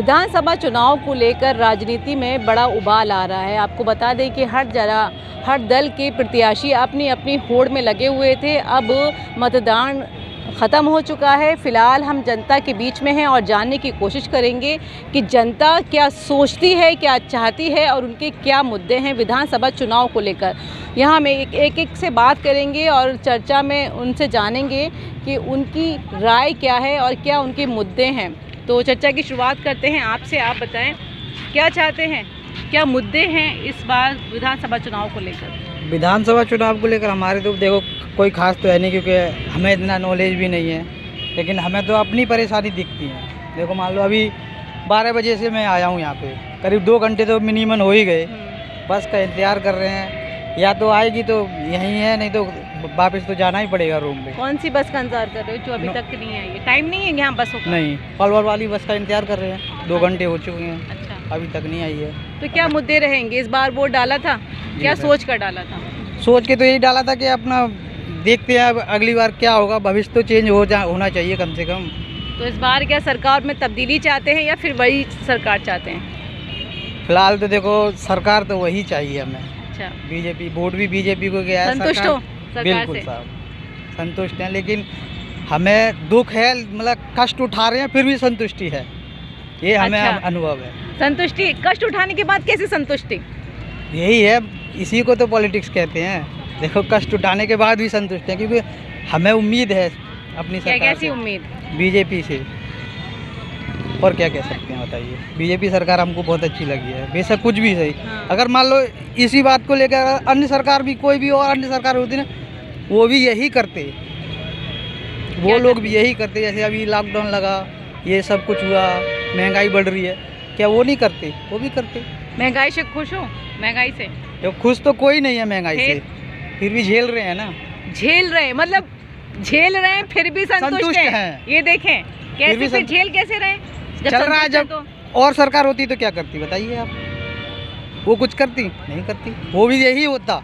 विधानसभा चुनाव को लेकर राजनीति में बड़ा उबाल आ रहा है। आपको बता दें कि हर जगह हर दल के प्रत्याशी अपनी अपनी होड़ में लगे हुए थे। अब मतदान ख़त्म हो चुका है। फ़िलहाल हम जनता के बीच में हैं और जानने की कोशिश करेंगे कि जनता क्या सोचती है, क्या चाहती है और उनके क्या मुद्दे हैं विधानसभा चुनाव को लेकर। यहाँ हम एक से बात करेंगे और चर्चा में उनसे जानेंगे कि उनकी राय क्या है और क्या उनके मुद्दे हैं। तो चर्चा की शुरुआत करते हैं आपसे। आप बताएं क्या चाहते हैं, क्या मुद्दे हैं इस बार विधानसभा चुनाव को लेकर? विधानसभा चुनाव को लेकर हमारे तो देखो कोई खास तो है नहीं, क्योंकि हमें इतना नॉलेज भी नहीं है, लेकिन हमें तो अपनी परेशानी दिखती है। देखो मान लो अभी 12 बजे से मैं आया हूँ यहाँ पे, करीब 2 घंटे तो मिनिमम हो ही गए। बस का इंतज़ार कर रहे हैं, या तो आएगी तो यहीं है, नहीं तो वापस तो जाना ही पड़ेगा रूम पे। कौन सी बस का इंतजार कर रहे हो जो अभी तक नहीं आई है? टाइम नहीं है यहाँ बसों का? नहीं, पलवल वाली बस का इंतज़ार कर रहे हैं, 2 घंटे हो चुके हैं। अच्छा, अभी तक नहीं आई है। तो क्या मुद्दे रहेंगे? इस बार वोट डाला था, क्या सोच कर डाला था? सोच के तो यही डाला था कि अपना देखते हैं अब अगली बार क्या होगा, भविष्य तो चेंज होना चाहिए कम से कम। तो इस बार क्या सरकार में तब्दीली चाहते हैं या फिर वही सरकार चाहते हैं? फिलहाल तो देखो सरकार तो वही चाहिए हमें। अच्छा, बीजेपी, वोट भी बीजेपी को गया है। संतुष्ट हो सरकार बिल्कुल से? साहब संतुष्ट हैं, लेकिन हमें दुख है, मतलब कष्ट उठा रहे हैं फिर भी संतुष्टि है, ये हमें अच्छा। अनुभव है। संतुष्टि, कष्ट उठाने के बाद कैसे संतुष्टि? यही है, इसी को तो पॉलिटिक्स कहते हैं। देखो कष्ट उठाने के बाद भी संतुष्ट हैं, क्योंकि हमें उम्मीद है अपनी क्या सरकार कैसी से, उम्मीद? बीजेपी से। और क्या कह सकते हैं बताइए, बीजेपी सरकार हमको बहुत अच्छी लगी है, बेशक कुछ भी सही। हाँ। अगर मान लो इसी बात को लेकर अन्य सरकार भी, कोई भी और अन्य सरकार होती ना, वो भी यही करते, वो लोग भी यही करते। जैसे अभी लॉकडाउन लगा, ये सब कुछ हुआ, महंगाई बढ़ रही है, क्या वो नहीं करते? वो भी करते। महंगाई से खुश हो? महंगाई से तो खुश तो कोई नहीं है महंगाई से, फिर भी झेल रहे हैं ना। झेल रहे हैं, मतलब झेल रहे हैं फिर भी संतुष्ट हैं। ये देखें कैसे, फिर झेल कैसे रहे जब चल रहा है। जब तो और सरकार होती तो क्या करती बताइए आप? वो कुछ करती नहीं करती, वो भी यही होता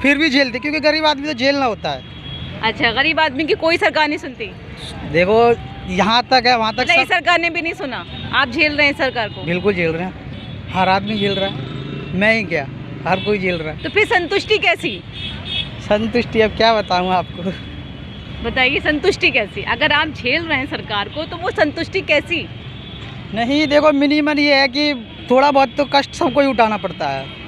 फिर भी झेलते, क्योंकि गरीब आदमी तो झेलना होता है। अच्छा, गरीब आदमी की कोई सरकार नहीं सुनती? देखो यहाँ तक है, वहाँ तक नहीं, सरकार ने भी नहीं सुना, आप झेल रहे हैं सरकार को? बिल्कुल झेल रहे हैं, हर आदमी झेल रहा है, मैं ही क्या, हर कोई झेल रहा है। तो फिर संतुष्टि कैसी? संतुष्टि अब क्या बताऊँ आपको, बताइए संतुष्टि कैसी? अगर आप झेल रहे हैं सरकार को तो वो संतुष्टि कैसी? नहीं देखो मिनिमम ये है कि थोड़ा बहुत तो कष्ट सबको ही उठाना पड़ता है।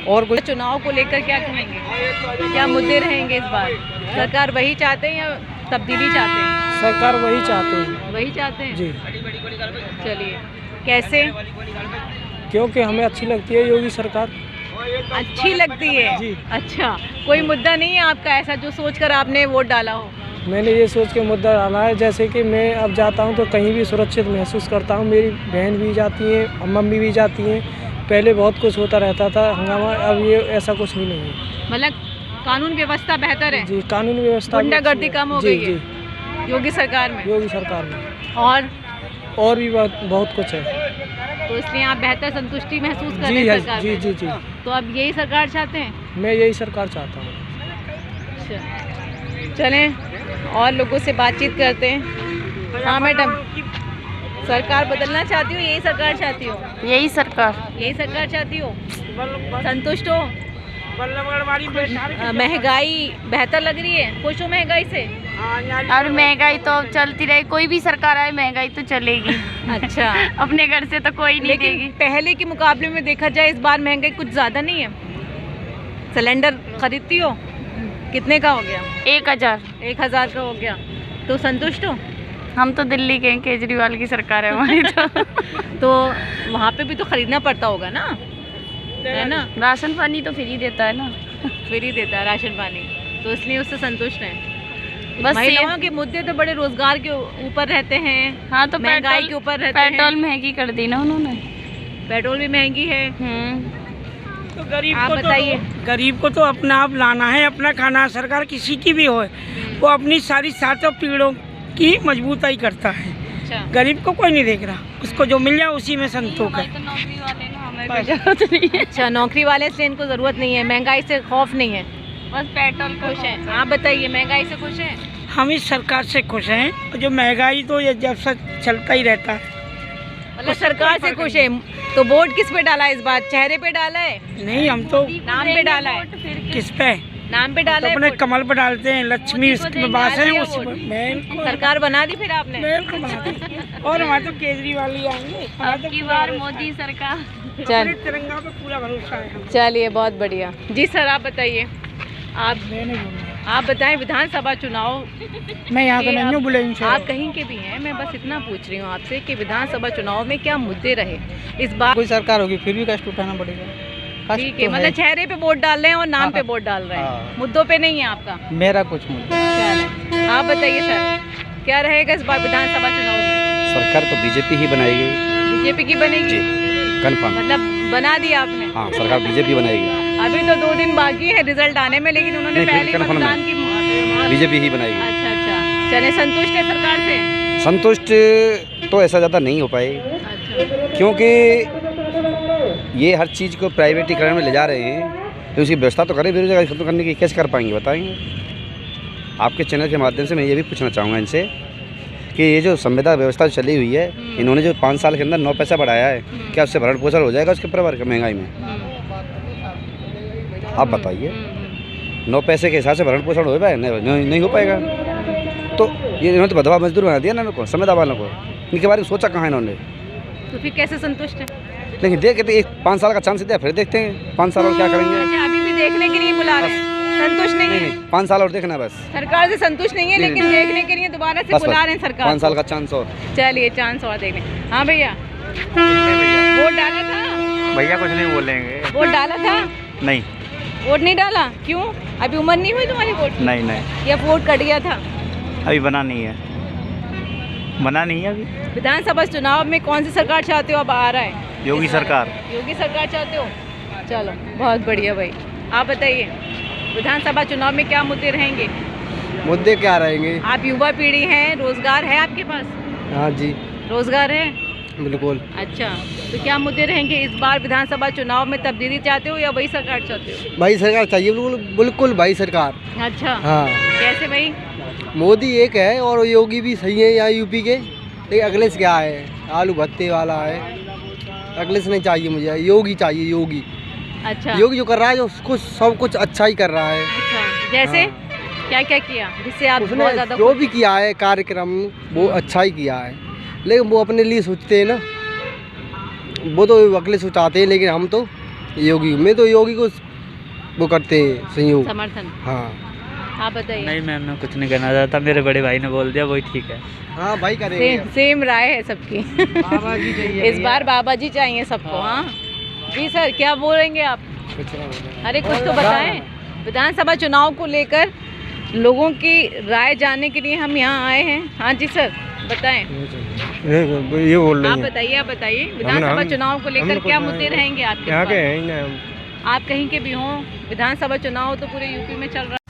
और कुछ चुनाव को लेकर क्या कहेंगे, क्या मुद्दे रहेंगे इस बार? सरकार वही चाहते हैं या तब्दीली चाहते हैं? सरकार वही चाहते हैं। वही चाहते हैं जी, चलिए, कैसे? क्योंकि हमें अच्छी लगती है योगी सरकार। अच्छी लगती है जी। अच्छा, कोई मुद्दा नहीं है आपका ऐसा जो सोचकर आपने वोट डाला हो? मैंने ये सोच के मुद्दा डाला है, जैसे कि मैं अब जाता हूँ तो कहीं भी सुरक्षित महसूस करता हूँ। मेरी बहन भी जाती है, मम्मी भी जाती हैं। पहले बहुत कुछ होता रहता था हंगामा, अब ये ऐसा कुछ भी नहीं है। मतलब कानून व्यवस्था बेहतर है? जी, कानून व्यवस्था गुंडागर्दी कम हो गई है जी, योगी सरकार में? योगी सरकार में और भी बहुत कुछ है, तो इसलिए आप बेहतर संतुष्टि महसूस कर जी रहे हैं है, सरकार जी में? जी जी। तो अब यही सरकार चाहते हैं? मैं यही सरकार चाहता हूँ। अच्छा, चलें और लोगों से बातचीत करते हैं। हाँ मैडम, सरकार बदलना चाहती हो, यही सरकार चाहती हो? यही सरकार। यही सरकार चाहती हो? संतुष्ट हो? महंगाई बेहतर लग रही है, खुश हो महंगाई से? और महंगाई तो अब चलती रहे, कोई भी सरकार आए महंगाई तो चलेगी। अच्छा, अपने घर से तो कोई नहीं लेकिन देगी। पहले के मुकाबले में देखा जाए इस बार महंगाई कुछ ज़्यादा नहीं है? सिलेंडर खरीदती हो, कितने का हो गया? 1000। 1000 का हो गया, तो संतुष्ट हो? हम तो दिल्ली के हैं, केजरीवाल की सरकार है हमारी तो वहाँ पे भी तो खरीदना पड़ता होगा ना, है ना? राशन पानी तो फ्री देता है ना। फ्री देता है राशन पानी, तो इसलिए उससे संतुष्ट हैं। बस महिलाओं के मुद्दे तो बड़े रोजगार के ऊपर रहते हैं। हाँ, तो महंगाई के ऊपर रहते हैं। पेट्रोल महंगी कर दी ना उन्होंने। पेट्रोल भी महंगी है। तो गरीब आप को बताइए। गरीब को तो अपना आप लाना है, अपना खाना। सरकार किसी की भी हो, वो अपनी सारी सातों पीढ़ों की मजबूताई करता है। अच्छा, गरीब को कोई नहीं देख रहा, उसको जो मिल जाए उसी में संतोष है। तो नौकरी वाले ना, हमें कोई जरूरत नहीं है। अच्छा, नौकरी वाले से इनको ज़रूरत नहीं है, महंगाई से खौफ नहीं है, बस पेट्रोल खुश हैं। आप बताइए, महंगाई से खुश हैं? हम इस सरकार से खुश हैं। जो महंगाई तो ये जब तक चलता ही रहता है, मतलब सरकार से खुश है। तो वोट किस पे डाला है इस बार? चेहरे पे डाला है? नहीं, हम तो नाम पे डाला है? किस पे? नाम पे डाला तो है अपने वोट? कमल पर डालते हैं, लक्ष्मी मोदी को उसके देंगे, पास है, डाल दिया उस वोट। बिल्कुल सरकार बना दी फिर आपने? बिल्कुल बना दी। और हमारे तो केजरीवाल ही आएंगे, हमारा अब तो की पूरा बार भरोसा मोदी सरकार। है। चल अपने तिरंगा पे पूरा भरोसा है हमें। चलिए, बहुत बढ़िया जी। सर आप बताइए, आप मैं नहीं बोलूँगा। आप बताएं विधानसभा चुनाव मैं यहाँ तो के नहीं हूँ बुलंदशहर। आप कहीं के भी हैं, मैं बस इतना पूछ रही हूँ आपसे कि विधानसभा चुनाव में क्या मुद्दे रहे इस बार? कोई सरकार होगी फिर भी कष्ट उठाना पड़ेगा। कष्ट ठीक है, तो मतलब चेहरे पे वोट डाल रहे हैं और नाम हाँ, पे वोट डाल रहे हैं, हाँ। मुद्दों पे नहीं है आपका? मेरा कुछ मुद्दा चल आप बताइए सर, क्या रहेगा इस बार विधानसभा चुनाव में? सरकार तो बीजेपी ही बनाएगी। बीजेपी की बनेगी? जी, कन्फर्म। मतलब बना दिया आपने? हाँ, सरकार बीजेपी बनाएगी। अभी तो 2 दिन बाकी है रिजल्ट आने में, लेकिन उन्होंने नहीं, फिर पहले ही confirm मतदान की बीजेपी ही बनाएगी। अच्छा अच्छा, चले संतुष्ट है सरकार से? संतुष्ट तो ऐसा ज़्यादा नहीं हो पाए, अच्छा क्योंकि ये हर चीज़ को प्राइवेटीकरण में ले जा रहे हैं, तो उसकी व्यवस्था तो करें। बेरोजगारी खत्म करने की कैसे कर पाएंगे बताएंगे? आपके चैनल के माध्यम से मैं ये भी पूछना चाहूँगा इनसे कि ये जो संविदा व्यवस्था चली हुई है, इन्होंने जो 5 साल के अंदर 9 पैसा बढ़ाया है, क्या उससे भरण पोषण हो जाएगा उसके परिवार का महंगाई में? आप बताइए। 9 पैसे के हिसाब से भरण पोषण हो पाए? नहीं हो पाएगा। तो ये इन्होंने तो बदवा मजदूर बना दिया ना इनको, संविदा वालों को। इनके बारे में सोचा कहाँ इन्होंने? तो फिर कैसे संतुष्ट है? लेकिन देख के 5 साल का चांस दिया, फिर देखते हैं 5 साल और क्या करेंगे। अच्छा, अभी भी देखने के लिए बुला रहे हैं, संतुष्ट नहीं है? 5 साल और देखना बस। सरकार से संतुष्ट नहीं है, नहीं, लेकिन देखने के लिए दोबारा से बस बुला रहे हैं सरकार 5 साल को। का चांस और। चलिए चांस और देख लें। हाँ भैया, वोट डाला था? भैया कुछ नहीं बोलेंगे। वोट डाला था? नहीं वोट नहीं डाला? क्यों? अभी उम्र नहीं हुई तुम्हारी वोट? नहीं नहीं, या वोट कट गया था? अभी बना नहीं है, बना नहीं है अभी। विधानसभा चुनाव में कौन सी सरकार चाहते हो? अब आ रहा है योगी सरकार। योगी सरकार चाहते हो? चलो बहुत बढ़िया भाई। आप बताइए विधानसभा चुनाव में क्या मुद्दे रहेंगे? मुद्दे क्या रहेंगे? आप युवा पीढ़ी हैं, रोजगार है आपके पास? हाँ जी, रोजगार है? बिल्कुल। अच्छा, तो क्या मुद्दे रहेंगे इस बार विधानसभा चुनाव में? तब्दीली चाहते हो या वही सरकार चाहते हो? भाई सरकार चाहिए, बिल्कुल बिल्कुल भाई सरकार। अच्छा, हाँ, कैसे भाई? मोदी एक है और योगी भी सही है यहाँ यूपी के, लेकिन अखिलेश क्या है, आलू भत्ते वाला है। अखिलेश नहीं चाहिए मुझे, योगी चाहिए। योगी अच्छा योगी जो कर रहा है, जो उसको सब कुछ अच्छा ही कर रहा है। अच्छा, जैसे हाँ। क्या क्या किया जिससे आप उसने बहुत ज़्यादा जो भी किया है कार्यक्रम, वो अच्छा ही किया है, लेकिन वो अपने लिए सोचते हैं ना, वो तो अखिलेश सोचाते हैं, लेकिन हम तो योगी, मैं तो योगी को वो करते हैं संयोग। समर्थन? हाँ आप बताइए। नहीं मैम, मैं कुछ नहीं कहना चाहता, मेरे बड़े भाई ने बोल दिया वही ठीक है। हाँ भाई करेंगे। सेम राय है सबकी। बाबा जी चाहिए इस बार बाबा जी चाहिए सबको। हाँ जी सर, क्या बोलेंगे आप? अरे कुछ तो बताएं। विधानसभा चुनाव को लेकर लोगों की राय जानने के लिए हम यहाँ आए हैं। हाँ जी सर, बताएं। ये बोल आप बताइए विधानसभा चुनाव को लेकर क्या मुद्दे रहेंगे आपके पास? हैं आप कहीं के भी हों, विधानसभा चुनाव तो पूरे यूपी में चल रहा है।